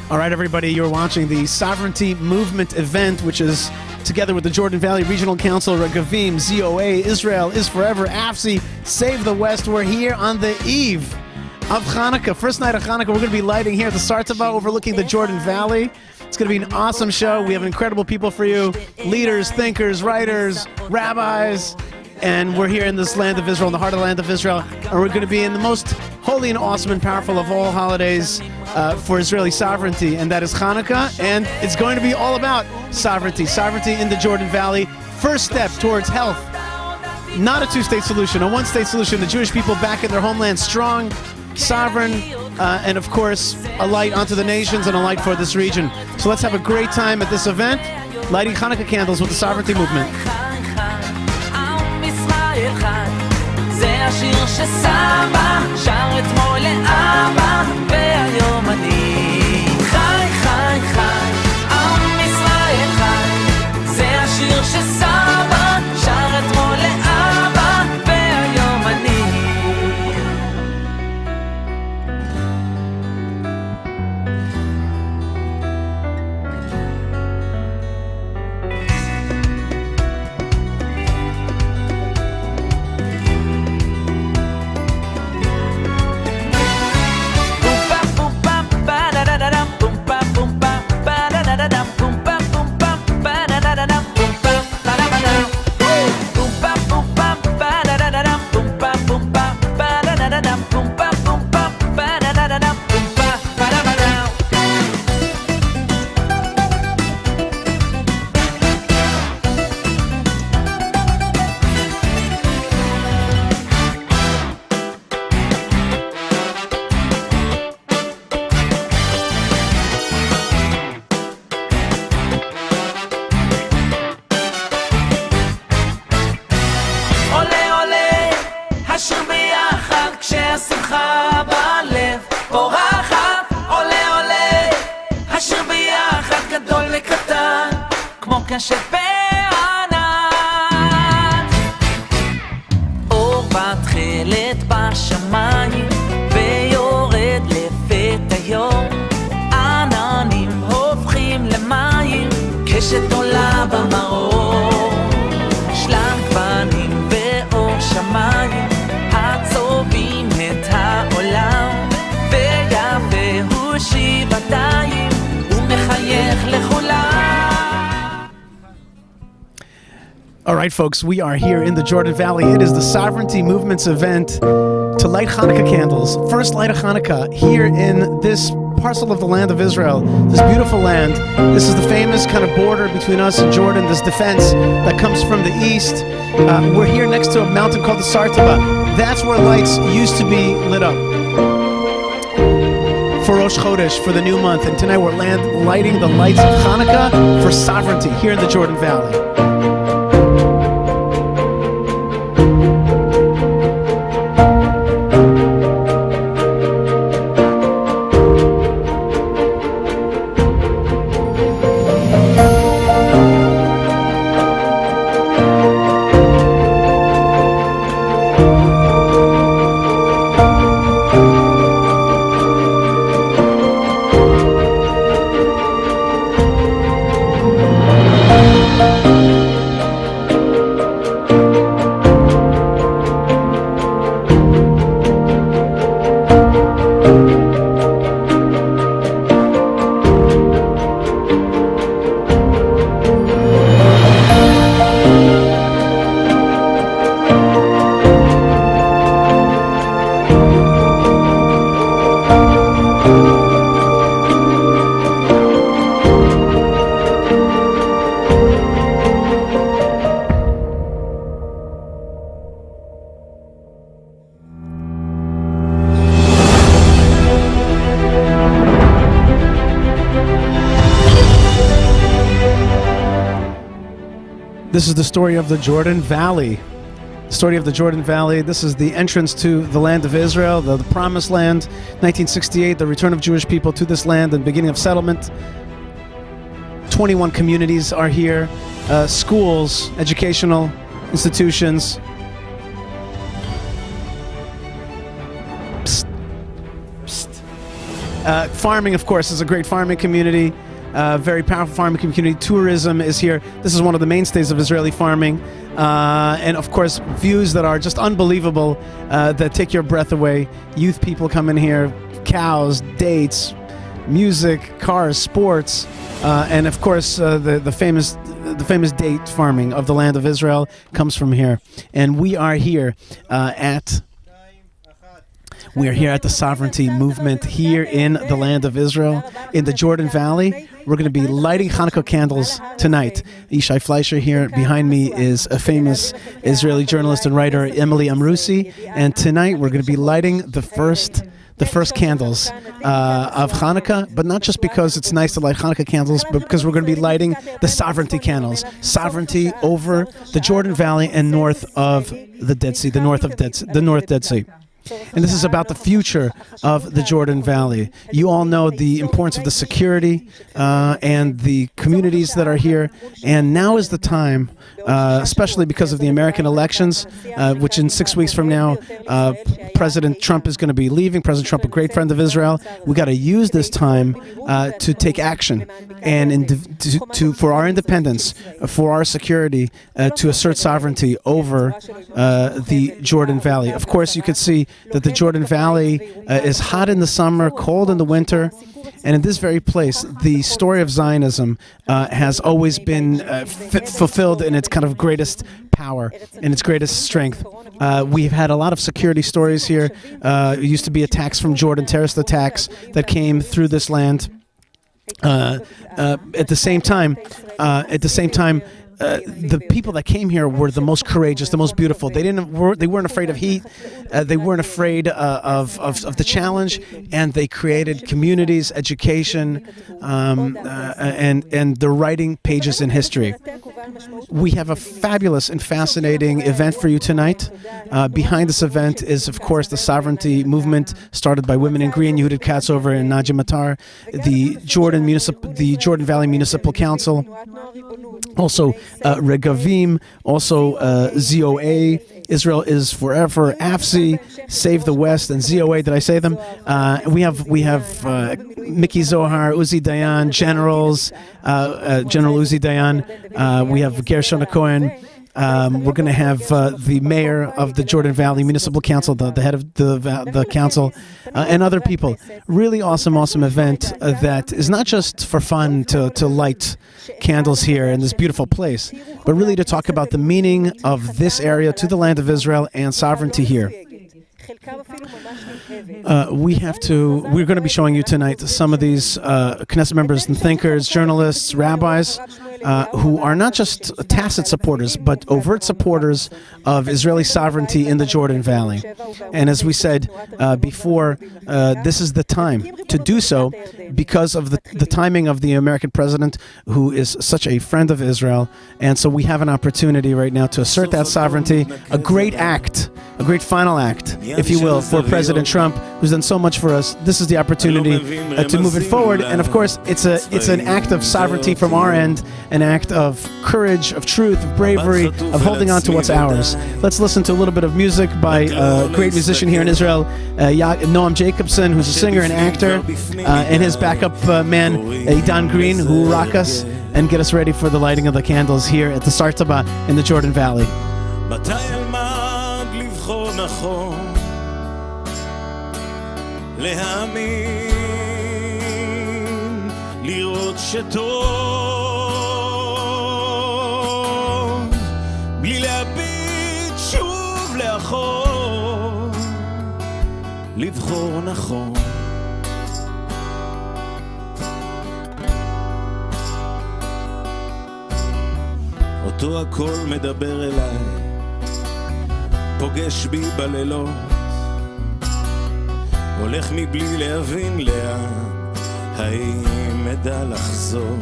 All right, everybody, you're watching the Sovereignty Movement event, which is together with the Jordan Valley Regional Council, Regavim, ZOA, Israel is Forever, AFSI, Save the West. We're here on the eve of Hanukkah, first night of Hanukkah. We're going to be lighting here at the Sartava overlooking the Jordan Valley. It's going to be an awesome show. We have incredible people for you, leaders, thinkers, writers, rabbis, and we're here in this land of Israel, in the heart of the land of Israel, and we're going to be in the most holy and awesome and powerful of all holidays for Israeli sovereignty, and that is Hanukkah, and it's going to be all about sovereignty in the Jordan Valley. First step towards health, not a two-state solution, a one-state solution. The Jewish people back in their homeland, strong, sovereign, and of course, a light onto the nations and a light for this region. So let's have a great time at this event, lighting Hanukkah candles with the Sovereignty Movement. זה השיר שסבא שר אתמול לאבא והיום אני חי חי חי עם ישראל חי זה השיר שסבא שר אתמול לאבא והיום אני All right, folks, we are here in the Jordan Valley. It is the Sovereignty Movement's event to light Hanukkah candles. First light of Hanukkah here in this parcel of the land of Israel, this beautiful land. This is the famous kind of border between us and Jordan, this defense that comes from the east. We're here next to a mountain called the Sartava. That's where lights used to be lit up for Rosh Chodesh, for the new month. And tonight we're lighting the lights of Hanukkah for sovereignty here in the Jordan Valley. This is the story of the Jordan Valley. The story of the Jordan Valley. This is the entrance to the land of Israel, the promised land. 1968, the return of Jewish people to this land and beginning of settlement. 21 communities are here. Schools, educational institutions. Psst. Psst. Farming, of course, is a great farming community. Very powerful farming community. Tourism is here. This is one of the mainstays of Israeli farming. And of course, views that are just unbelievable, that take your breath away. Youth people come in here, cows, dates, music, cars, sports, and of course, the famous date farming of the land of Israel comes from here. And we are here at the Sovereignty Movement here in the land of Israel, in the Jordan Valley. We're going to be lighting Hanukkah candles tonight. Yishai Fleischer here behind me is a famous Israeli journalist and writer, Emily Amrusi. And tonight we're going to be lighting the first candles of Hanukkah, but not just because it's nice to light Hanukkah candles, but because we're going to be lighting the sovereignty candles. Sovereignty over the Jordan Valley and north of the Dead Sea, the North Dead Sea. And this is about the future of the Jordan Valley. You all know the importance of the security and the communities that are here. And now is the time, especially because of the American elections, which in 6 weeks from now, President Trump is going to be leaving. President Trump, a great friend of Israel. We got to use this time to take action and for our independence, for our security, to assert sovereignty over the Jordan Valley. Of course, you could see that the Jordan Valley is hot in the summer, cold in the winter, and in this very place, the story of Zionism has always been fulfilled in its kind of greatest power and its greatest strength. We've had a lot of security stories here. It used to be attacks from Jordan, terrorist attacks that came through this land. At the same time, the people that came here were the most courageous, the most beautiful. They weren't afraid of heat. They weren't afraid of the challenge, and they created communities, education, and they're writing pages in history. We have a fabulous and fascinating event for you tonight. Behind this event is, of course, the Sovereignty Movement started by Women in Green, Yehudit Katzover and Nadia Matar, the Jordan Valley Municipal Council, also Regavim, also ZOA, Israel is Forever, AFSI, Save the West, and ZOA. Did I say them? We have Mickey Zohar, Uzi Dayan, generals, General Uzi Dayan. We have Gershon Cohen. We're going to have the mayor of the Jordan Valley Municipal Council, the head of the council, and other people. Really awesome event that is not just for fun to light candles here in this beautiful place, but really to talk about the meaning of this area to the land of Israel and sovereignty here. We're going to be showing you tonight some of these Knesset members and thinkers, journalists, rabbis, who are not just tacit supporters, but overt supporters of Israeli sovereignty in the Jordan Valley. And as we said before, this is the time to do so because of the timing of the American president, who is such a friend of Israel. And so we have an opportunity right now to assert that sovereignty, a great final act, if you will, for President Trump, who's done so much for us. This is the opportunity to move it forward. And of course, it's an act of sovereignty from our end, an act of courage, of truth, of bravery, of holding on to what's ours. Let's listen to a little bit of music by a great musician here in Israel, Noam Jacobson, who's a singer and actor, and his backup man, Idan Green, who will rock us and get us ready for the lighting of the candles here at the Sartaba in the Jordan Valley. להאמין, לראות שטוב, בלי להביט שוב לאחור, לבחור נכון. אותו הכל מדבר אליי, פוגש בי בלילות, הולך מבלי להבין לאן, האם אדע לחזור,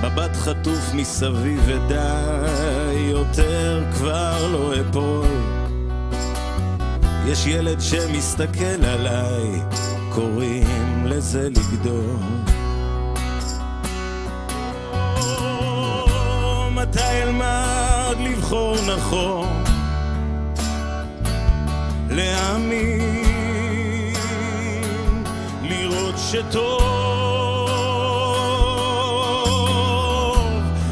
מבט חטוף מסביב ודי, יותר כבר לא אפול, יש ילד שמסתכל עליי, קוראים לזה לגדול. מתי אלמד לבחור נכון, להאמין, שטוב,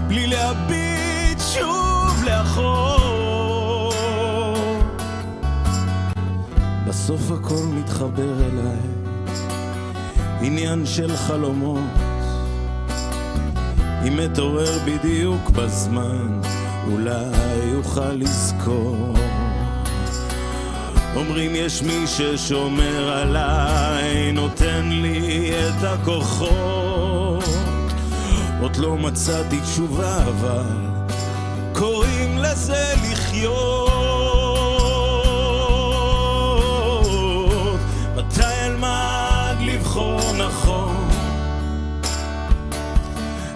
בלי להביט שוב לאחור. בסוף הכל מתחבר אליי, עניין של חלומות, אם מתעורר בדיוק בזמן, אולי יוכל לזכור. אומרים יש מי ששומר עליי, נותן לי את הכוחות. עוד לא מצאתי תשובה, אבל קוראים לזה לחיות. מתי אלמד לבחור נכון,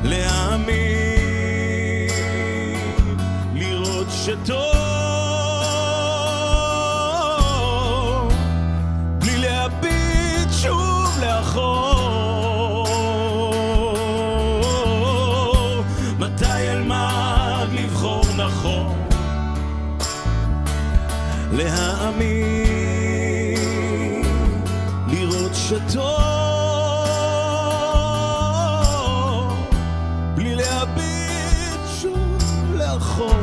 להאמין, לראות שטוב, בלי להביט שוב לאחור. מתי אלמד לבחור נכון, להאמין, לראות שטוב, בלי להביט שוב לאחור,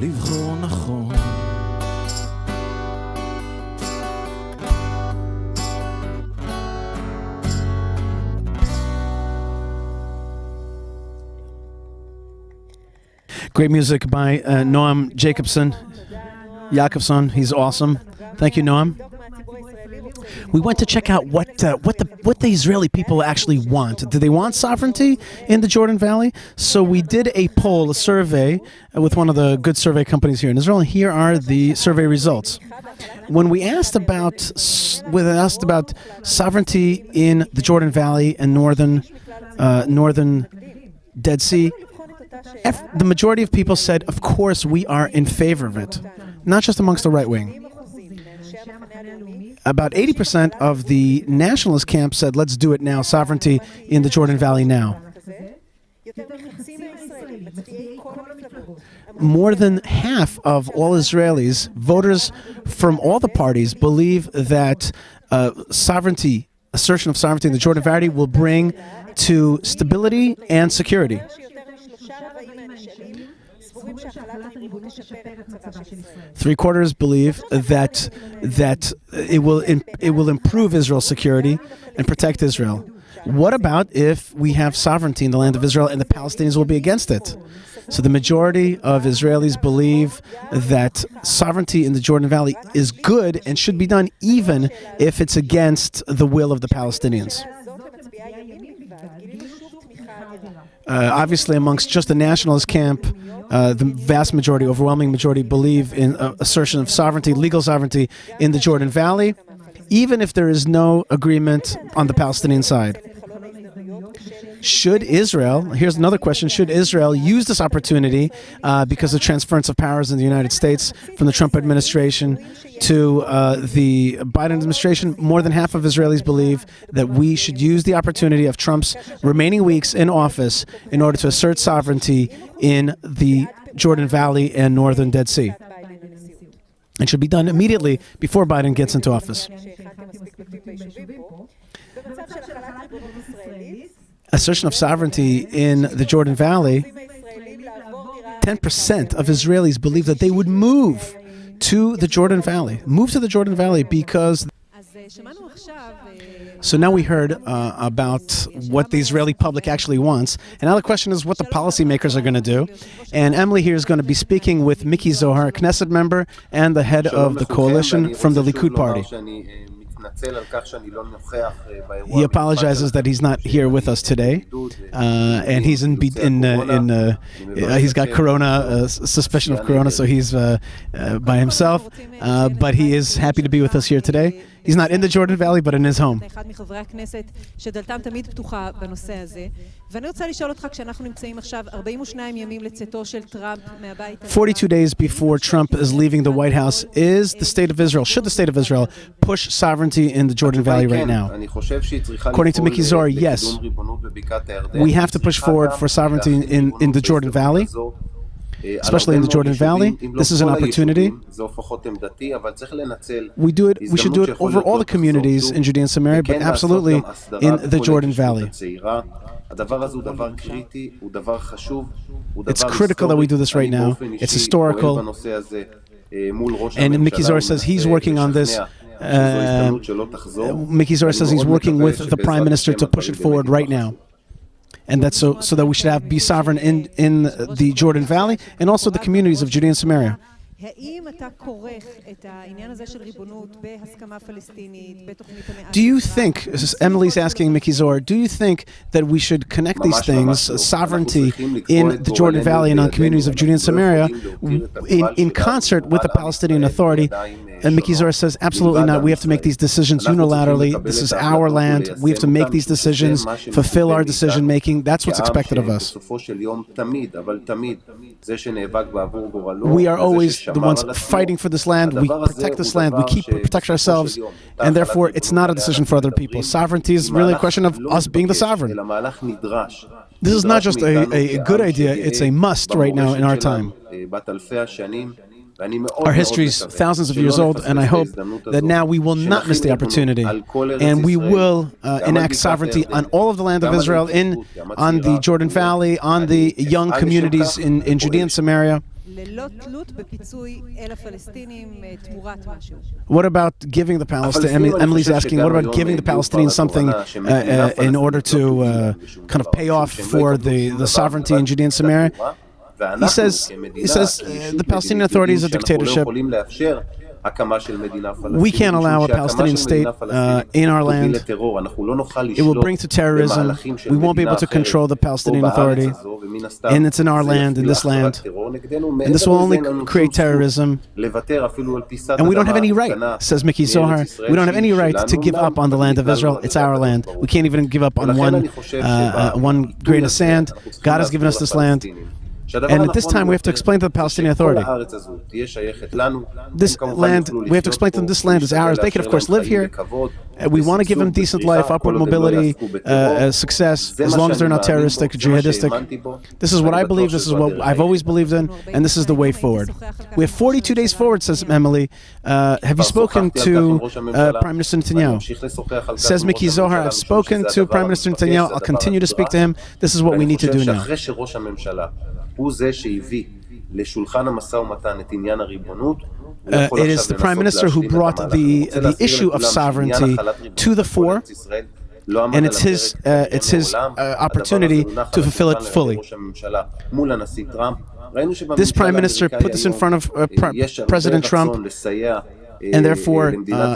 לבחור נכון. Great music by Noam Jakobson. He's awesome. Thank you, Noam. We went to check out what the Israeli people actually want. Do they want sovereignty in the Jordan Valley? So we did a poll, a survey with one of the good survey companies here in Israel, and here are the survey results. When we asked about sovereignty in the Jordan Valley and northern Dead Sea, the majority of people said, of course, we are in favor of it, not just amongst the right wing. About 80% of the nationalist camp said, let's do it now, sovereignty in the Jordan Valley now. More than half of all Israelis, voters from all the parties, believe that sovereignty, assertion of sovereignty in the Jordan Valley will bring to stability and security. Three-quarters believe that it will improve Israel's security and protect Israel. What about if we have sovereignty in the land of Israel and the Palestinians will be against it? So the majority of Israelis believe that sovereignty in the Jordan Valley is good and should be done even if it's against the will of the Palestinians. Obviously, amongst just the nationalist camp, the vast majority, overwhelming majority, believe in assertion of sovereignty, legal sovereignty in the Jordan Valley, even if there is no agreement on the Palestinian side. Should Israel, here's another question, should Israel use this opportunity because of transference of powers in the United States from the Trump administration to the Biden administration? More than half of Israelis believe that we should use the opportunity of Trump's remaining weeks in office in order to assert sovereignty in the Jordan Valley and northern Dead Sea. It should be done immediately before Biden gets into office. Assertion of sovereignty in the Jordan Valley, 10% of Israelis believe that they would move to the Jordan Valley. Move to the Jordan Valley because... So now we heard about what the Israeli public actually wants. And now the question is what the policymakers are going to do. And Emily here is going to be speaking with Miki Zohar, a Knesset member and the head of the coalition from the Likud party. He apologizes that he's not here with us today, and he's he's got corona, suspicion of corona, so he's by himself. But he is happy to be with us here today. He's not in the Jordan Valley, but in his home. 42 days before Trump is leaving the White House, is the state of Israel, should the state of Israel push sovereignty in the Jordan Valley right now? According to Miki Zohar, yes. We have to push forward for sovereignty in the Jordan Valley. especially in the Jordan Valley. This is an opportunity. We should do it over all the communities in Judea and Samaria, but absolutely in the Jordan Valley. It's critical that we do this right now. It's historical. And Miki Zohar says he's working on this. Miki Zohar says he's working with the Prime Minister to push it forward right now. And that's so that we should be sovereign in the Jordan Valley and also the communities of Judea and Samaria. Do you think, Emily's asking Miki Zohar, do you think that we should connect these things, sovereignty in the Jordan Valley and on communities of Judea and Samaria, in concert with the Palestinian Authority? And Miki Zohar says, absolutely not. We have to make these decisions unilaterally. This is our land. We have to make these decisions, fulfill our decision making. That's what's expected of us. We are always the ones fighting for this land. We protect this land. We protect ourselves. And therefore, it's not a decision for other people. Sovereignty is really a question of us being the sovereign. This is not just a good idea. It's a must right now in our time. Our history is thousands of years old, and I hope that now we will not miss the opportunity, and we will enact sovereignty on all of the land of Israel, on the Jordan Valley, on the young communities in Judea and Samaria. What about giving the Palestinians? Emily's asking, what about giving the Palestinians something in order to kind of pay off for the sovereignty in Judea and Samaria? He says the Palestinian Authority is a dictatorship. We can't allow a Palestinian state in our land. It will bring to terrorism. We won't be able to control the Palestinian Authority. And it's in our land, in this land. And this will only create terrorism. And we don't have any right, says Miki Zohar, we don't have any right to give up on the land of Israel. It's our land. We can't even give up on one grain of sand. God has given us this land. And at this time, we have to explain to the Palestinian Authority, this land, we have to explain to them this land is ours. They can, of course, live here. We want to give them decent life, upward mobility, success, as long as they're not terroristic, jihadistic. This is what I believe, this is what I've always believed in, and this is the way forward. We have 42 days forward, says Emily. Have you spoken to Prime Minister Netanyahu? Says Miki Zohar, I've spoken to Prime Minister Netanyahu. I'll continue to speak to him. This is what we need to do now. It is the Prime Minister who brought the issue of sovereignty to the fore, and it's his opportunity to fulfill it fully. This Prime Minister put this in front of President Trump, and therefore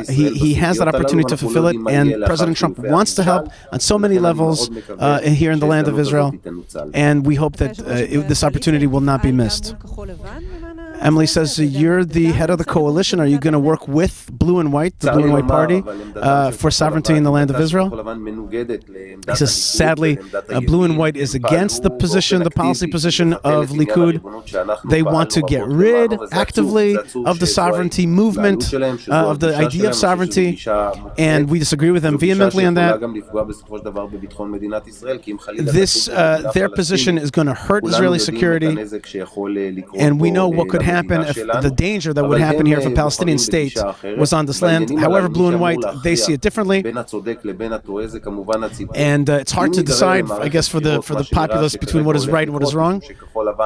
he has that opportunity to fulfill it, and President Trump wants to help on so many levels here in the land of Israel, and we hope that this opportunity will not be missed. Emily says, you're the head of the coalition. Are you going to work with Blue and White, the Blue and White Party, for sovereignty in the land of Israel? He says, sadly, Blue and White is against the policy position of Likud. They want to get rid actively of the sovereignty movement, of the idea of sovereignty, and we disagree with them vehemently on that. Their position is going to hurt Israeli security, and we know what could happen if the danger that would happen here if a Palestinian state was on this land. However, Blue and White, they see it differently, and it's hard to decide, I guess, for the populace between what is right and what is wrong. But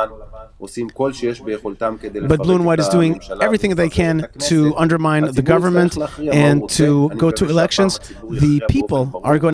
Blue and White is doing everything they can to undermine the government and to go to elections. The people are going